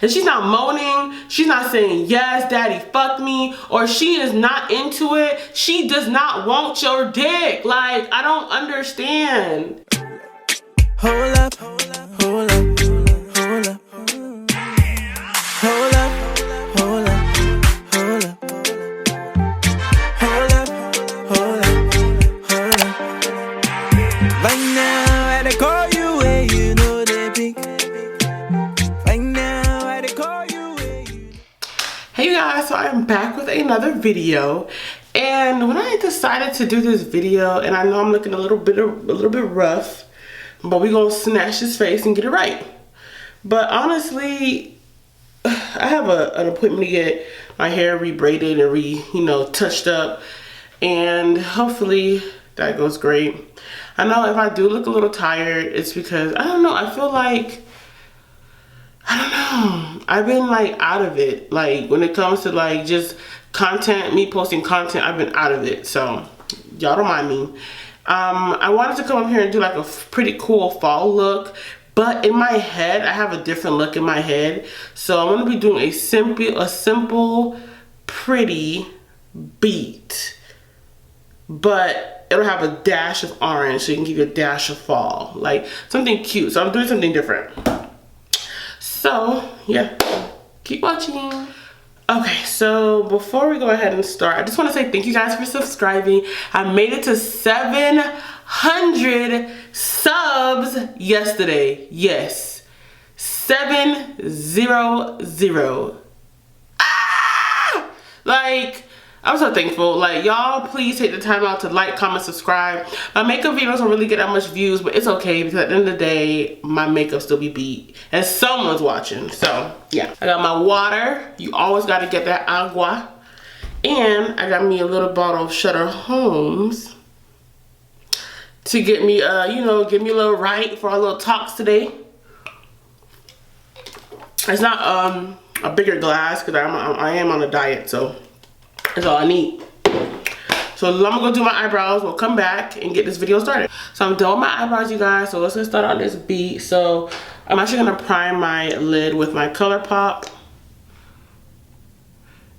And she's not moaning, she's not saying, yes, daddy, fuck me, or she is not into it. She does not want your dick. Like, I don't understand. Hold up, hold up, hold up, hold up, hold up, hold up, hold up, hold up, hold up. Right now, I call you where you know they pick. Right now, I call you where you. Hey you guys, so I am back with another video. And when I decided to do this video, and I know I'm looking a little bit rough, but we gonna snatch his face and get it right. But honestly, I have an appointment to get my hair rebraided and touched up, and hopefully that goes great. I know if I do look a little tired, it's because I don't know. I feel like I've been like out of it. Like when it comes to like just content, me posting content, I've been out of it. So y'all don't mind me. I wanted to come up here and do like a pretty cool fall look, but in my head, I have a different look in my head. So I'm gonna be doing a simple, pretty beat, but it'll have a dash of orange, so you can give you a dash of fall, like something cute. So I'm doing something different. So yeah, keep watching. Okay, so before we go ahead and start, I just want to say thank you guys for subscribing. I made it to 700 subs yesterday. Yes, 700. Ah! Like, I'm so thankful. Like, y'all please take the time out to like, comment, subscribe. My makeup videos don't really get that much views, but it's okay because at the end of the day, my makeup still be beat and someone's watching. So yeah, I got my water. You always got to get that agua. And I got me a little bottle of Shutter Holmes to get me, give me a little right for our little talks today. It's not a bigger glass because I am on a diet, so that's all I need. So I'm gonna go do my eyebrows. We'll come back and get this video started. So I'm done with my eyebrows, you guys. So let's get started on this beat. So I'm actually gonna prime my lid with my ColourPop.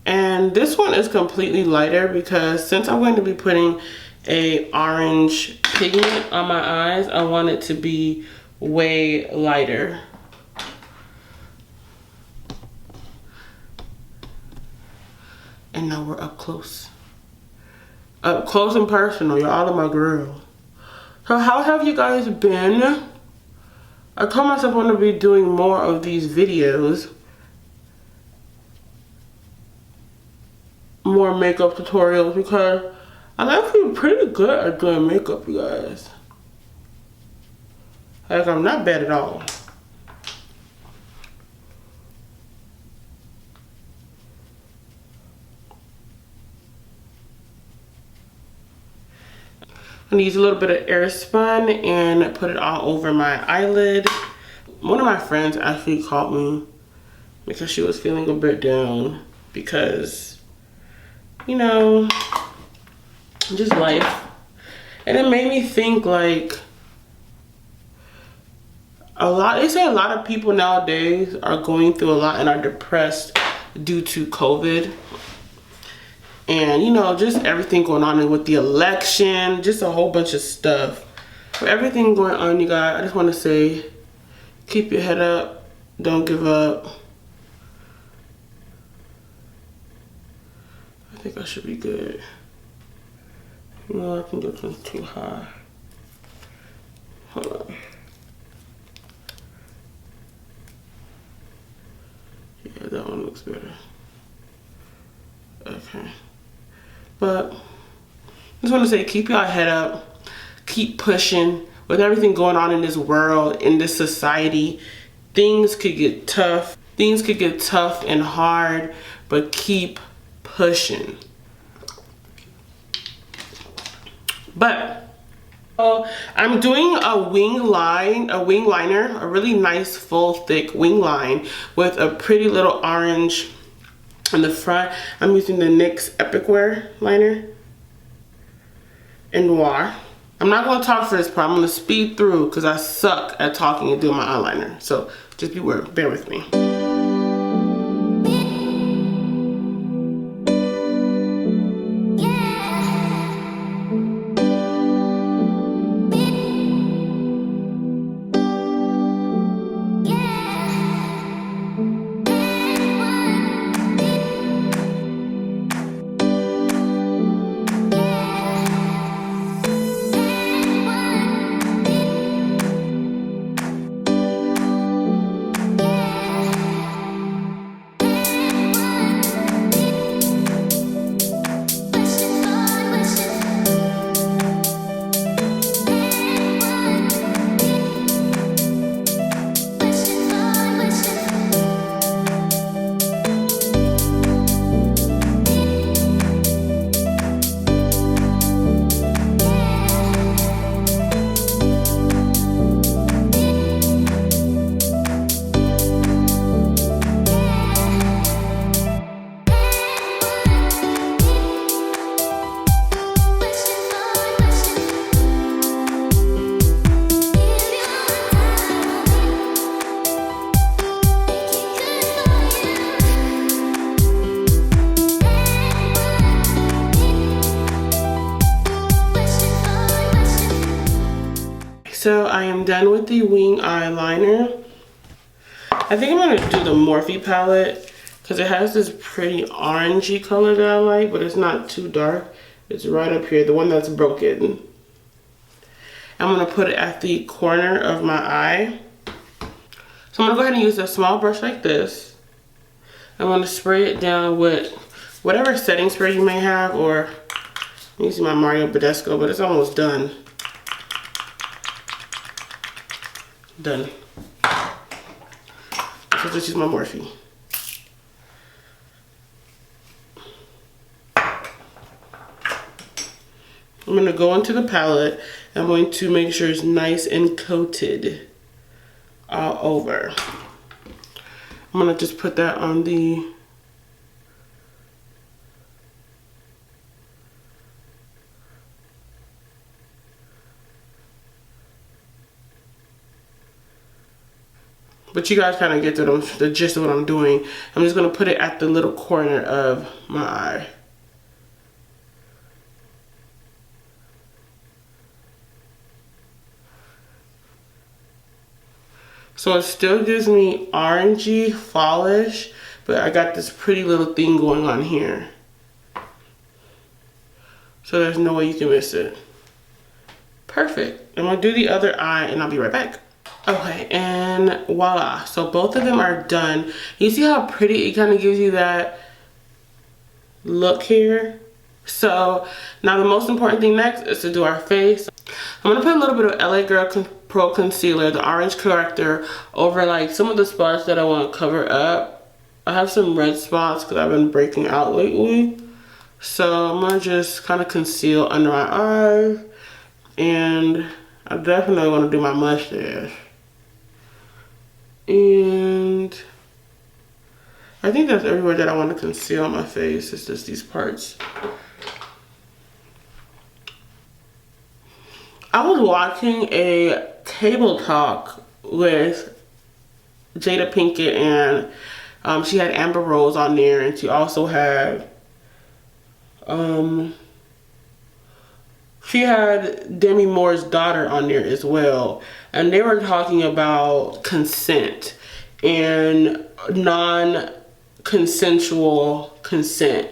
And this one is completely lighter because since I'm going to be putting a orange pigment on my eyes, I want it to be way lighter. And now we're up close. Up close and personal. You're all of my girl. So how have you guys been? I told myself I want to be doing more of these videos. More makeup tutorials because I'm actually pretty good at doing makeup, you guys. Like, I'm not bad at all. I'm gonna use a little bit of Airspun and put it all over my eyelid. One of my friends actually called me because she was feeling a bit down because, just life. And it made me think like they say a lot of people nowadays are going through a lot and are depressed due to COVID. And just everything going on with the election, just a whole bunch of stuff. For everything going on, you guys, I just want to say, keep your head up, don't give up. I think I should be good. I think this one's too high. Hold on. Yeah, that one looks better. Okay. But I just want to say, keep your head up, keep pushing. With everything going on in this world, in this society, things could get tough. Things could get tough and hard, but keep pushing. But I'm doing a wing liner, a really nice full thick wing line with a pretty little orange in the front. I'm using the NYX Epic Wear liner in Noir. I'm not going to talk for this part. I'm going to speed through because I suck at talking and doing my eyeliner. So just bear with me. So I am done with the wing eyeliner. I think I'm gonna do the Morphe palette because it has this pretty orangey color that I like, but it's not too dark. It's right up here, the one that's broken. I'm gonna put it at the corner of my eye. So I'm gonna go ahead and use a small brush like this. I'm gonna spray it down with whatever setting spray you may have, or I'm using my Mario Badescu, but it's almost done. Done. So just use my Morphe. I'm gonna go into the palette. I'm going to make sure it's nice and coated all over. I'm gonna just put that on the but you guys kind of get the gist of what I'm doing. I'm just gonna put it at the little corner of my eye. So it still gives me orangey, fallish, but I got this pretty little thing going on here. So there's no way you can miss it. Perfect. I'm gonna do the other eye and I'll be right back. Okay, and voila. So both of them are done. You see how pretty it kind of gives you that look here? So now the most important thing next is to do our face. I'm gonna put a little bit of LA Girl Pro Concealer, the orange corrector, over like some of the spots that I want to cover up. I have some red spots because I've been breaking out lately. So I'm gonna just kind of conceal under my eyes, and I definitely want to do my mustache. And I think that's everywhere that I want to conceal my face. It's just these parts. I was watching a table talk with Jada Pinkett, and she had Amber Rose on there, and she also had Demi Moore's daughter on there as well, and they were talking about consent and non-consensual consent.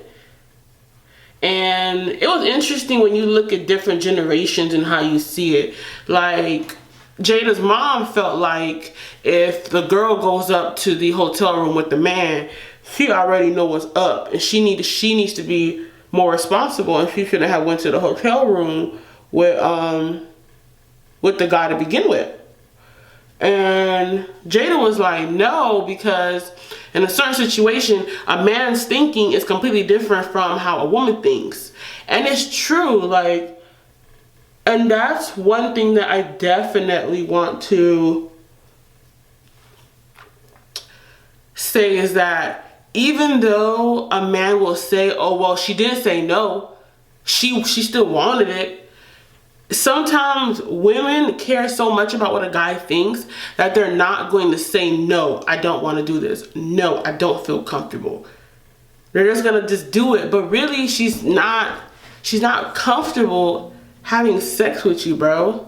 And it was interesting when you look at different generations and how you see it. Like, Jada's mom felt like if the girl goes up to the hotel room with the man, she already know what's up, and she needs to be more responsible, and she shouldn't have went to the hotel room with the guy to begin with. And Jada was like, no, because in a certain situation, a man's thinking is completely different from how a woman thinks. And it's true, like, and that's one thing that I definitely want to say, is that even though a man will say, oh, well, she didn't say no, she still wanted it. Sometimes women care so much about what a guy thinks that they're not going to say, no, I don't want to do this. No, I don't feel comfortable. They're just going to just do it. But really, she's not comfortable having sex with you, bro.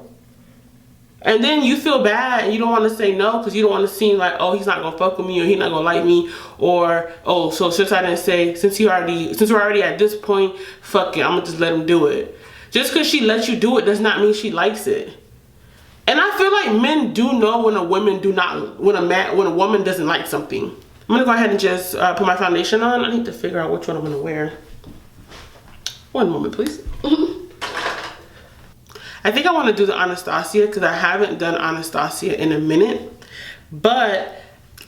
And then you feel bad and you don't want to say no because you don't want to seem like, oh, he's not going to fuck with me, or he's not going to like me, or, oh, so since I didn't say, since we're already at this point, fuck it, I'm going to just let him do it. Just because she lets you do it does not mean she likes it. And I feel like men do know when a woman doesn't like something. I'm gonna go ahead and just put my foundation on. I need to figure out which one I'm gonna wear. One moment, please. I think I want to do the Anastasia because I haven't done Anastasia in a minute. But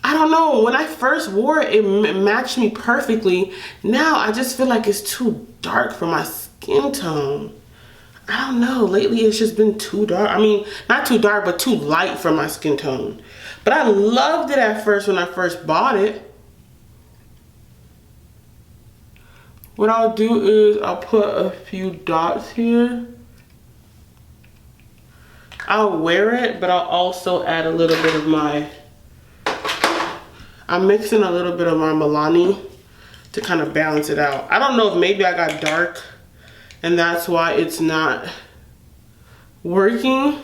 I don't know, when I first wore it, it matched me perfectly. Now I just feel like it's too dark for my skin tone. I don't know, lately it's just been too dark. I mean, not too dark, but too light for my skin tone. But I loved it at first when I first bought it. What I'll do is I'll put a few dots here. I'll wear it, but I'll also add a little bit of I'm mixing a little bit of my Milani to kind of balance it out. I don't know if maybe I got dark and that's why it's not working,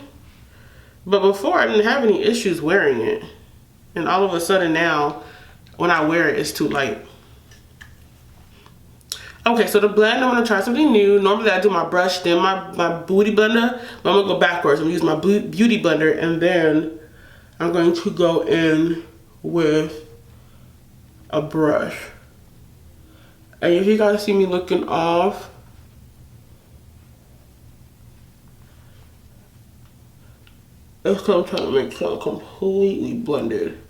But before, I didn't have any issues wearing it. And all of a sudden now, when I wear it, it's too light. Okay, so the blend, I'm going to try something new. Normally I do my brush, then my beauty blender. But I'm going to go backwards. I'm going to use my beauty blender, and then I'm going to go in with a brush. And if you guys see me looking off, it's because I'm trying to make sure I'm completely blended.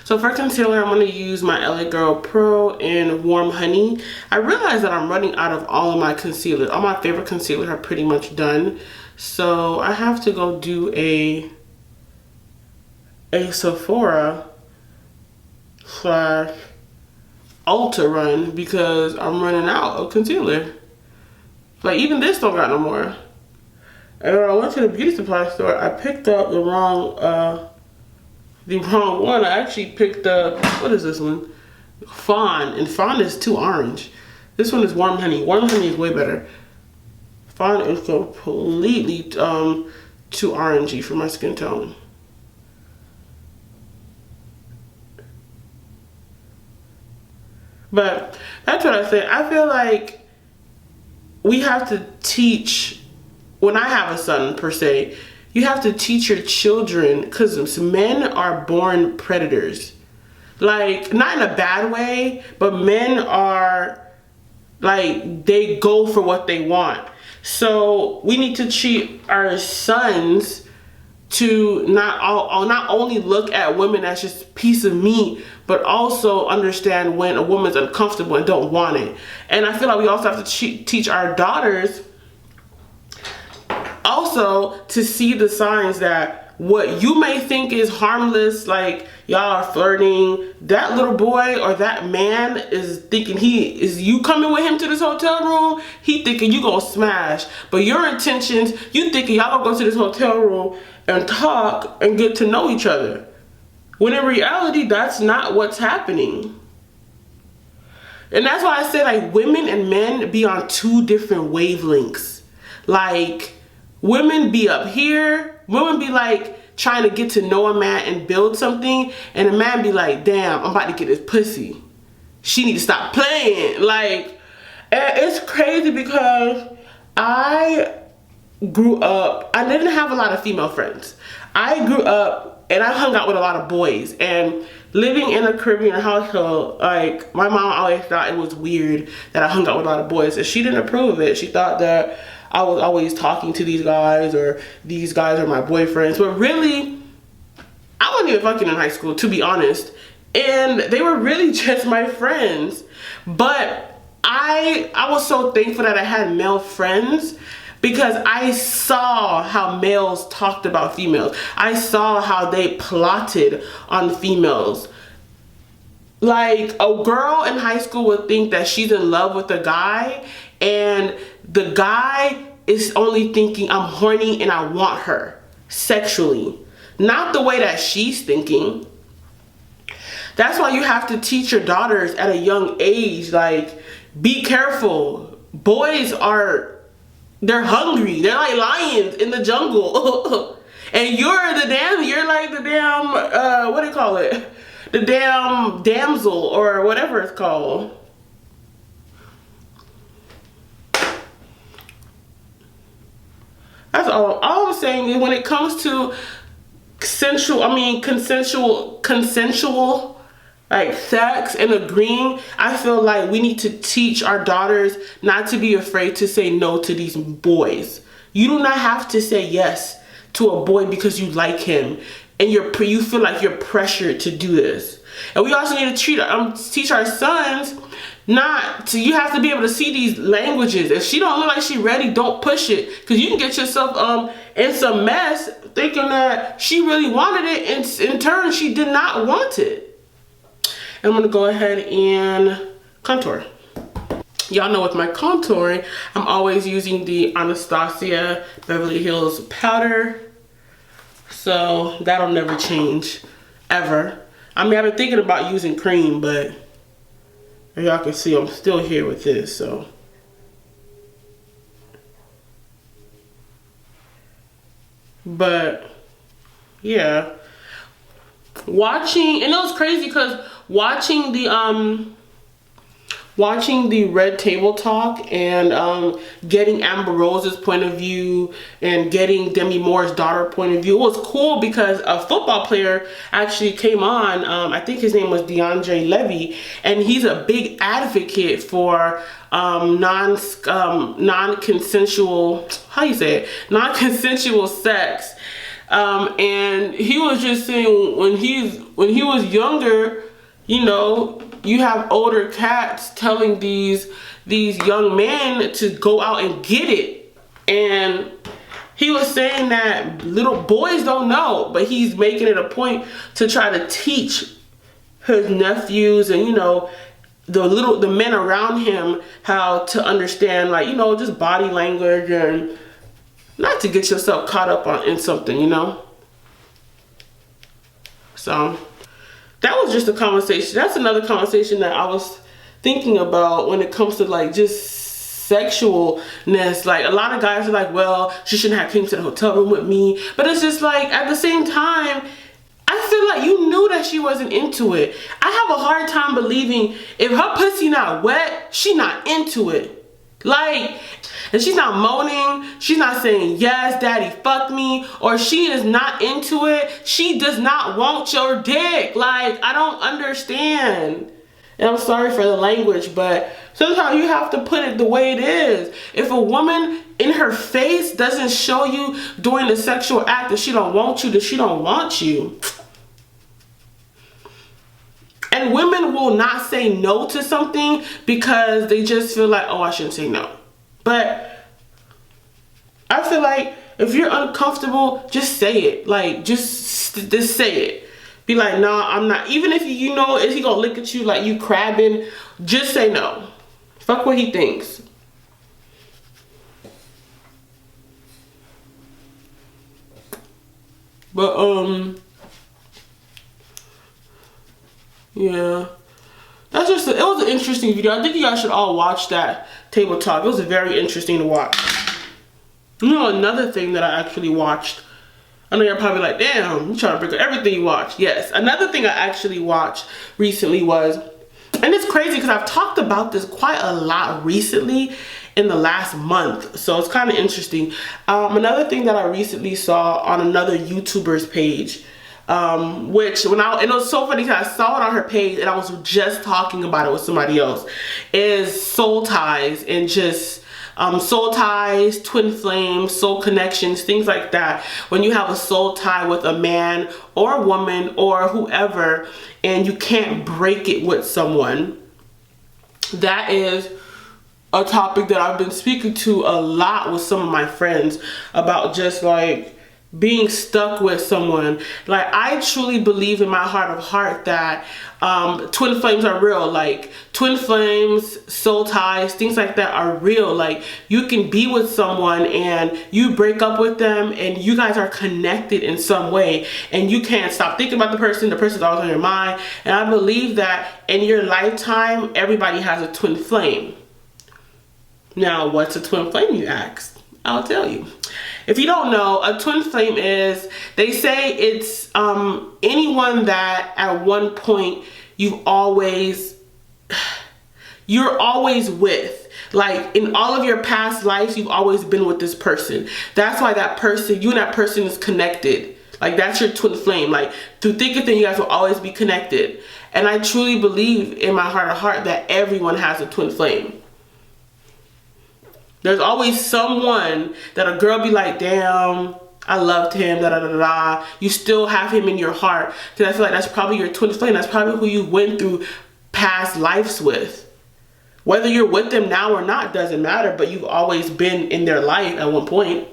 So for concealer, I'm going to use my LA Girl Pro in Warm Honey. I realize that I'm running out of all of my concealers. All my favorite concealers are pretty much done. So I have to go do a Sephora / Ulta run because I'm running out of concealer. Like even this don't got no more. And when I went to the beauty supply store, I picked up the wrong one. I actually picked up, what is this one? Fawn, and Fawn is too orange. This one is Warm Honey. Warm Honey is way better. Fawn is completely too orangey for my skin tone. But that's what I say. I feel like we have to teach, when I have a son per se, you have to teach your children, because men are born predators. Like, not in a bad way, but men are, like, they go for what they want. So we need to treat our sons to not only look at women as just a piece of meat, but also understand when a woman's uncomfortable and don't want it. And I feel like we also have to teach our daughters also to see the signs that what you may think is harmless, like y'all are flirting, that little boy or that man is thinking you coming with him to this hotel room, he thinking you gonna smash. But your intentions, you thinking y'all gonna go to this hotel room and talk and get to know each other. When in reality, that's not what's happening. And that's why I said, like, women and men be on two different wavelengths. Like, women be up here, women be like trying to get to know a man and build something, and a man be like, damn, I'm about to get this pussy. She need to stop playing. Like, it's crazy because I grew up, I didn't have a lot of female friends. I grew up and I hung out with a lot of boys, and living in a Caribbean household, like, my mom always thought it was weird that I hung out with a lot of boys, and she didn't approve of it. She thought that I was always talking to these guys, or these guys are my boyfriends. But really, I wasn't even fucking in high school, to be honest. And they were really just my friends. But I was so thankful that I had male friends, because I saw how males talked about females. I saw how they plotted on females. Like, a girl in high school would think that she's in love with a guy, and the guy is only thinking, I'm horny and I want her sexually. Not the way that she's thinking. That's why you have to teach your daughters at a young age, like, be careful. Boys they're hungry. They're like lions in the jungle. And you're like the damn, what do you call it? The damn damsel, or whatever it's called. That's all I'm saying is, when it comes to consensual, like, sex and agreeing, I feel like we need to teach our daughters not to be afraid to say no to these boys. You do not have to say yes to a boy because you like him and you feel like you're pressured to do this. And we also need to teach our sons not to, you have to be able to see these languages. If she don't look like she ready, don't push it. Because you can get yourself in some mess thinking that she really wanted it, and in turn, she did not want it. I'm going to go ahead and contour. Y'all know with my contouring, I'm always using the Anastasia Beverly Hills powder. So that'll never change, ever. I mean, I've been thinking about using cream, but y'all can see I'm still here with this, so. But, yeah. Watching, and it was crazy because watching the Red Table Talk and getting Amber Rose's point of view and getting Demi Moore's daughter point of view, it was cool because a football player actually came on, I think his name was DeAndre Levy, and he's a big advocate for non-consensual, how you say it, non-consensual sex. And he was just saying when he was younger, you know, you have older cats telling these young men to go out and get it. And he was saying that little boys don't know, but he's making it a point to try to teach his nephews and, you know, the men around him how to understand, like, you know, just body language and not to get yourself caught up in something, you know. So that was just a conversation. That's another conversation that I was thinking about when it comes to like just sexualness. Like a lot of guys are like, well, she shouldn't have came to the hotel room with me. But it's just like, at the same time, I feel like you knew that she wasn't into it. I have a hard time believing if her pussy not wet, she not into it. Like, and she's not moaning, she's not saying, yes, daddy, fuck me, or she is not into it, she does not want your dick. Like, I don't understand. And I'm sorry for the language, but sometimes you have to put it the way it is. If a woman in her face doesn't show you during the sexual act that she don't want you, that she don't want you. And women will not say no to something because they just feel like, oh, I shouldn't say no. But I feel like if you're uncomfortable, just say it. Like, just say it. Be like, nah, I'm not. Even if you know, is he gonna look at you like you crabbing? Just say no. Fuck what he thinks. But, yeah, that's just, it was an interesting video. I think you guys should all watch that table talk. It was very interesting to watch. You know, another thing that I actually watched, I know you're probably like, damn, you trying to break up everything you watch. Yes, another thing I actually watched recently was, and it's crazy because I've talked about this quite a lot recently in the last month, so it's kind of interesting. Another thing that I recently saw on another YouTuber's page, which and it was so funny because I saw it on her page and I was just talking about it with somebody else, is soul ties and just soul ties, twin flames, soul connections, things like that. When you have a soul tie with a man or a woman or whoever and you can't break it with someone, that is a topic that I've been speaking to a lot with some of my friends about, just like being stuck with someone. Like, I truly believe in my heart of heart that twin flames are real. Like, twin flames, soul ties, things like that are real. Like, you can be with someone and you break up with them and you guys are connected in some way and you can't stop thinking about the person's always on your mind. And I believe that in your lifetime, everybody has a twin flame. Now, what's a twin flame, you ask? I'll tell you. If you don't know, a twin flame is, they say it's anyone that at one point you're always with. Like, in all of your past lives, you've always been with this person. That's why that person, you and that person is connected. Like, that's your twin flame. Like, through thick and thin, you guys will always be connected. And I truly believe in my heart of heart that everyone has a twin flame. There's always someone that a girl be like, damn, I loved him, da da da da. You still have him in your heart, because I feel like that's probably your twin flame. That's probably who you went through past lives with. Whether you're with them now or not doesn't matter, but you've always been in their life at one point.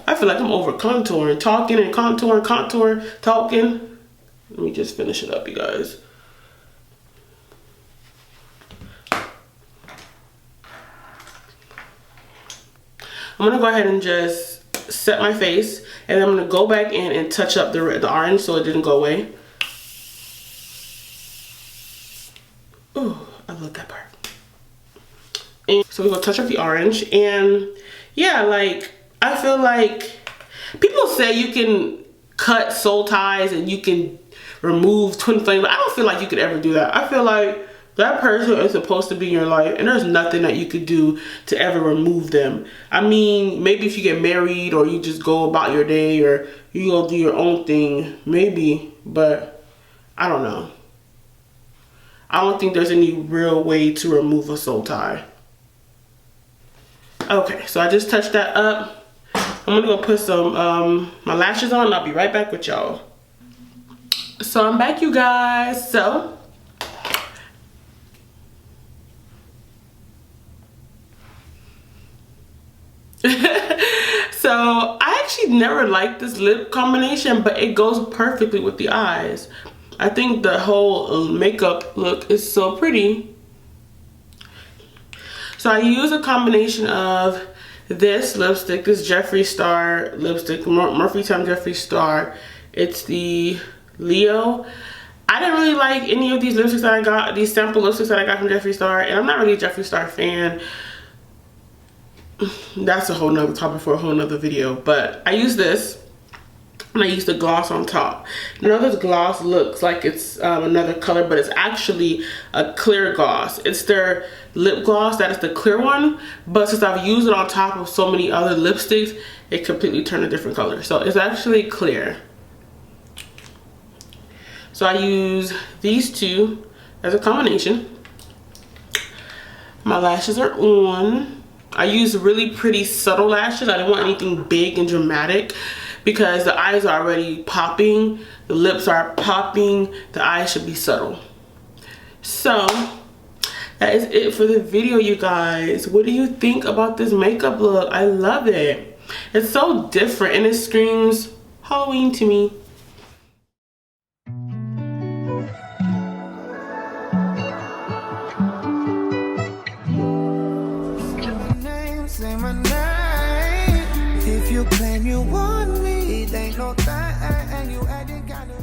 I feel like I'm over contouring, talking and contouring, talking. Let me just finish it up, you guys. I'm gonna go ahead and just set my face, and I'm gonna go back in and touch up the orange so it didn't go away. Ooh, I love that part. And so we're gonna touch up the orange, and yeah, like, I feel like people say you can cut soul ties and you can remove twin flame, but I don't feel like you could ever do that. I feel like that person is supposed to be in your life, and there's nothing that you could do to ever remove them. I mean, maybe if you get married or you just go about your day or you go do your own thing, maybe, but I don't know. I don't think there's any real way to remove a soul tie. Okay, so I just touched that up. I'm gonna go put some my lashes on, and I'll be right back with y'all. So I'm back, you guys. So I actually never liked this lip combination, but it goes perfectly with the eyes. I think the whole makeup look is so pretty. So I use a combination of this lipstick, this Jeffree Star lipstick, Murphy Time Jeffree Star. It's the Leo. I didn't really like any of these lipsticks that I got, these sample lipsticks that I got from Jeffree Star, and I'm not really a Jeffree Star fan. That's a whole nother topic for a whole nother video, but I use this, and I use the gloss on top. Now this gloss looks like it's another color, but it's actually a clear gloss. It's their lip gloss that is the clear one, but since I've used it on top of so many other lipsticks, it completely turned a different color. So it's actually clear. So I use these two as a combination. My lashes are on. I use really pretty subtle lashes. I didn't want anything big and dramatic because the eyes are already popping, the lips are popping, the eyes should be subtle. So that is it for the video, you guys. What do you think about this makeup look? I love it. It's so different and it screams Halloween to me. Say my name. If you claim you want me, it ain't no thing, and you ain't gotta